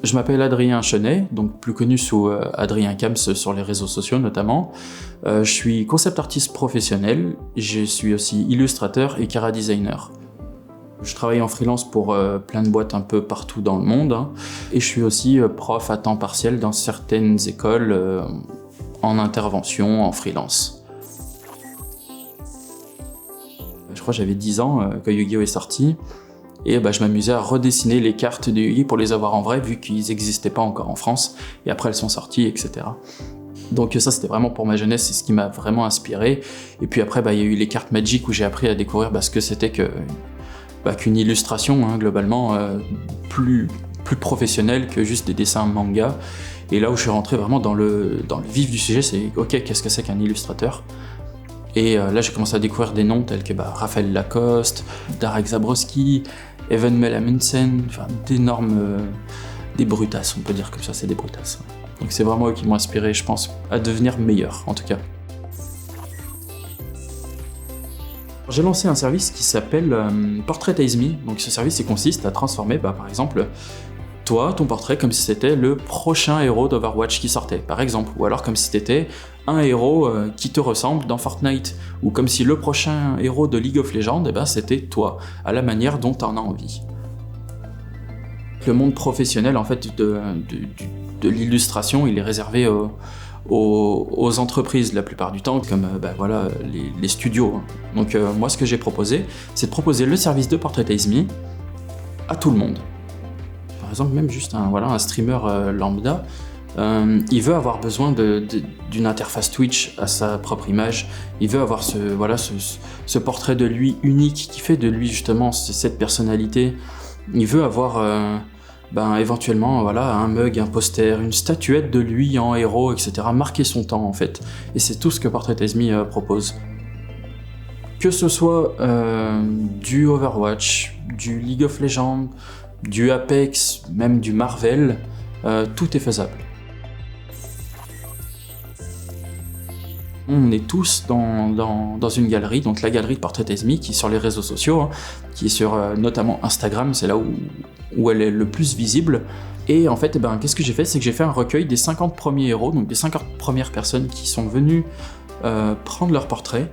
Je m'appelle Adrien Chenet, donc plus connu sous Adrien Camps sur les réseaux sociaux notamment. Je suis concept artiste professionnel, je suis aussi illustrateur et chara-designer. Je travaille en freelance pour plein de boîtes un peu partout dans le monde, hein, et je suis aussi prof à temps partiel dans certaines écoles en intervention, en freelance. Je crois que j'avais 10 ans quand Yu-Gi-Oh est sorti. Et je m'amusais à redessiner les cartes de Yu-Gi pour les avoir en vrai, vu qu'ils n'existaient pas encore en France, et après elles sont sorties, etc. Donc ça c'était vraiment pour ma jeunesse, c'est ce qui m'a vraiment inspiré. Et puis après il y a eu les cartes Magic où j'ai appris à découvrir ce que c'était qu'une illustration, hein, globalement, plus professionnelle que juste des dessins manga. Et là où je suis rentré vraiment dans le vif du sujet, c'est ok, qu'est-ce que c'est qu'un illustrateur ? Et là j'ai commencé à découvrir des noms tels que Raphaël Lacoste, Darek Zabrowski, Evan Melamundsen, enfin d'énormes, des brutasses, on peut dire comme ça, c'est des brutasses. Donc c'est vraiment eux qui m'ont inspiré, je pense, à devenir meilleur en tout cas. J'ai lancé un service qui s'appelle Portraitize Me. Donc ce service il consiste à transformer par exemple toi, ton portrait, comme si c'était le prochain héros d'Overwatch qui sortait, par exemple, ou alors comme si t'étais un héros qui te ressemble dans Fortnite, ou comme si le prochain héros de League of Legends, c'était toi, à la manière dont t'en as envie. Le monde professionnel, en fait, de l'illustration, il est réservé aux entreprises la plupart du temps, comme les studios. Donc moi, ce que j'ai proposé, c'est de proposer le service de Portraitize Me à tout le monde. Par exemple, même juste un streamer lambda, il veut avoir besoin d'une interface Twitch à sa propre image, il veut avoir ce portrait de lui unique qui fait de lui justement cette personnalité, il veut avoir éventuellement un mug, un poster, une statuette de lui en héros, etc., marquer son temps en fait, et c'est tout ce que Portraitize Me propose. Que ce soit du Overwatch, du League of Legends, du Apex, même du Marvel, tout est faisable. On est tous dans une galerie, donc la galerie de Portraitize Me, qui est sur les réseaux sociaux, hein, qui est sur notamment Instagram, c'est là où elle est le plus visible. Et en fait, qu'est-ce que j'ai fait ? C'est que j'ai fait un recueil des 50 premiers héros, donc des 50 premières personnes qui sont venues prendre leur portrait,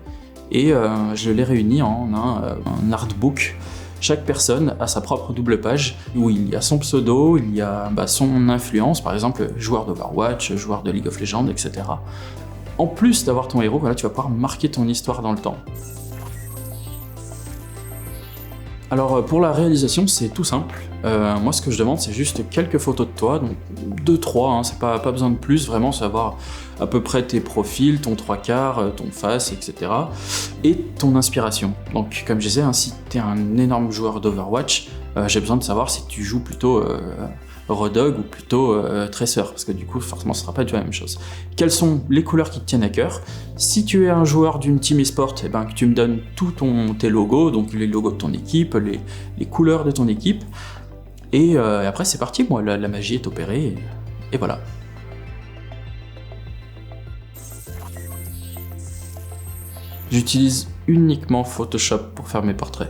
et je les réunis en un artbook. Chaque personne a sa propre double page où il y a son pseudo, il y a son influence, par exemple joueur d'Overwatch, joueur de League of Legends, etc. En plus d'avoir ton héros, tu vas pouvoir marquer ton histoire dans le temps. Alors pour la réalisation, c'est tout simple. Moi ce que je demande, c'est juste quelques photos de toi, donc 2-3, hein, c'est pas besoin de plus, vraiment savoir à peu près tes profils, ton 3/4, ton face, etc. Et ton inspiration. Donc comme je disais, si t'es un énorme joueur d'Overwatch, j'ai besoin de savoir si tu joues plutôt Rodog ou plutôt Tracer, parce que du coup forcément ce sera pas du tout la même chose. Quelles sont les couleurs qui te tiennent à cœur ? Si tu es un joueur d'une team e-sport, que tu me donnes tous tes logos, donc les logos de ton équipe, les couleurs de ton équipe, et après c'est parti, moi la magie est opérée, et voilà. J'utilise uniquement Photoshop pour faire mes portraits.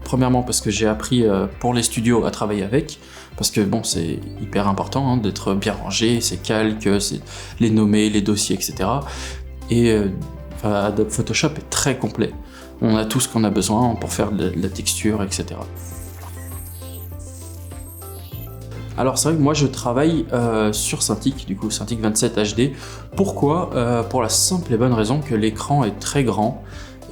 Premièrement parce que j'ai appris pour les studios à travailler avec, parce que c'est hyper important d'être bien rangé, c'est calque, c'est les nommer, les dossiers, etc. Et Adobe Photoshop est très complet. On a tout ce qu'on a besoin pour faire de la texture, etc. Alors c'est vrai que moi je travaille sur Cintiq, du coup Cintiq 27 HD. Pourquoi ? Pour la simple et bonne raison que l'écran est très grand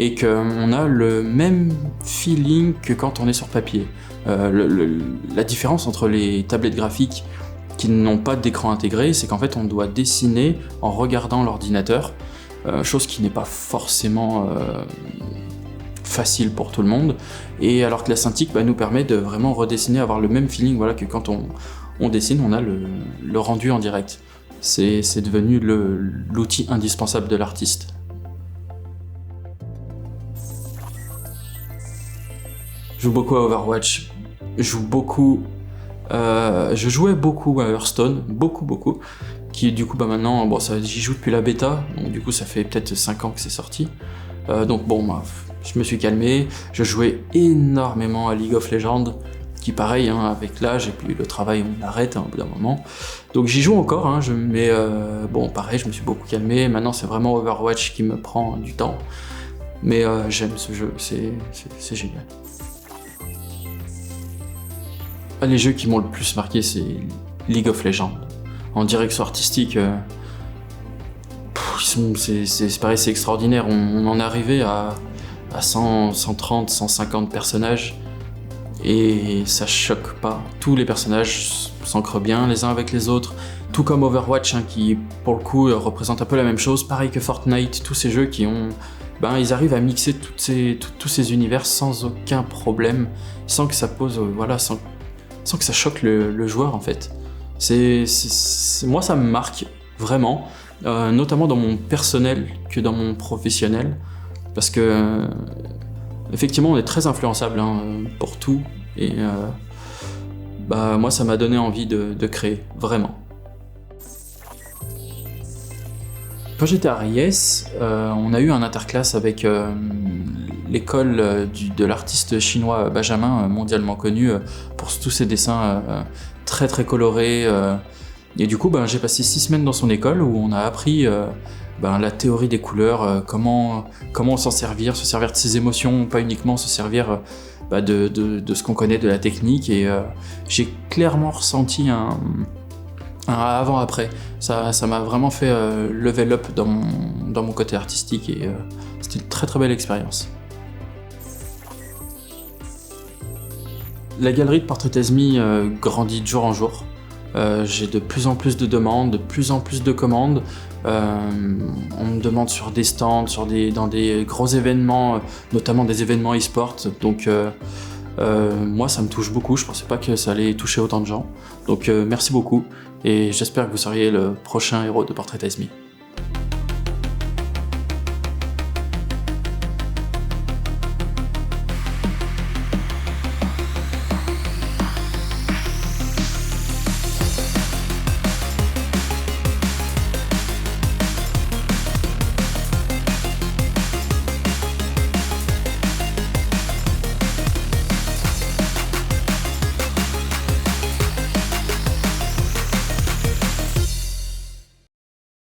et qu'on a le même feeling que quand on est sur papier. La différence entre les tablettes graphiques qui n'ont pas d'écran intégré, c'est qu'en fait on doit dessiner en regardant l'ordinateur, chose qui n'est pas forcément facile pour tout le monde, et alors que la Cintiq nous permet de vraiment redessiner, avoir le même feeling que quand on dessine, on a le rendu en direct. C'est devenu l'outil indispensable de l'artiste. Je joue beaucoup à Overwatch, je jouais beaucoup à Hearthstone, beaucoup, qui du coup maintenant, j'y joue depuis la bêta, donc du coup ça fait peut-être 5 ans que c'est sorti, je me suis calmé, je jouais énormément à League of Legends, qui pareil, hein, avec l'âge et puis le travail, on arrête hein, au bout d'un moment. Donc j'y joue encore, hein, mais bon, pareil, je me suis beaucoup calmé. Maintenant, c'est vraiment Overwatch qui me prend du temps. Mais j'aime ce jeu, c'est génial. Les jeux qui m'ont le plus marqué, c'est League of Legends. En direction artistique, c'est pareil, c'est extraordinaire. On en est arrivé à 100, 130, 150 personnages et ça choque pas. Tous les personnages s'ancrent bien les uns avec les autres, tout comme Overwatch, hein, qui pour le coup représente un peu la même chose. Pareil que Fortnite, tous ces jeux qui ont... ils arrivent à mixer tous ces univers sans aucun problème, sans que ça pose... sans que ça choque le joueur en fait. Moi ça me marque vraiment, notamment dans mon personnel que dans mon professionnel, parce que effectivement on est très influençable hein, pour tout, et moi ça m'a donné envie de créer, vraiment. Quand j'étais à Riez, on a eu un interclasse avec l'école de l'artiste chinois Benjamin, mondialement connu pour tous ses dessins très très colorés. Et du coup, j'ai passé 6 semaines dans son école où on a appris la théorie des couleurs, comment s'en servir, se servir de ses émotions, pas uniquement se servir de ce qu'on connaît de la technique. Et j'ai clairement ressenti un avant-après. Ça m'a vraiment fait level up dans mon côté artistique et c'était une très très belle expérience. La galerie de Portrait As Me grandit de jour en jour. J'ai de plus en plus de demandes, de plus en plus de commandes. On me demande sur des stands, dans des gros événements, notamment des événements e-sport. Donc moi ça me touche beaucoup, je pensais pas que ça allait toucher autant de gens. Donc merci beaucoup et j'espère que vous seriez le prochain héros de Portrait As Me.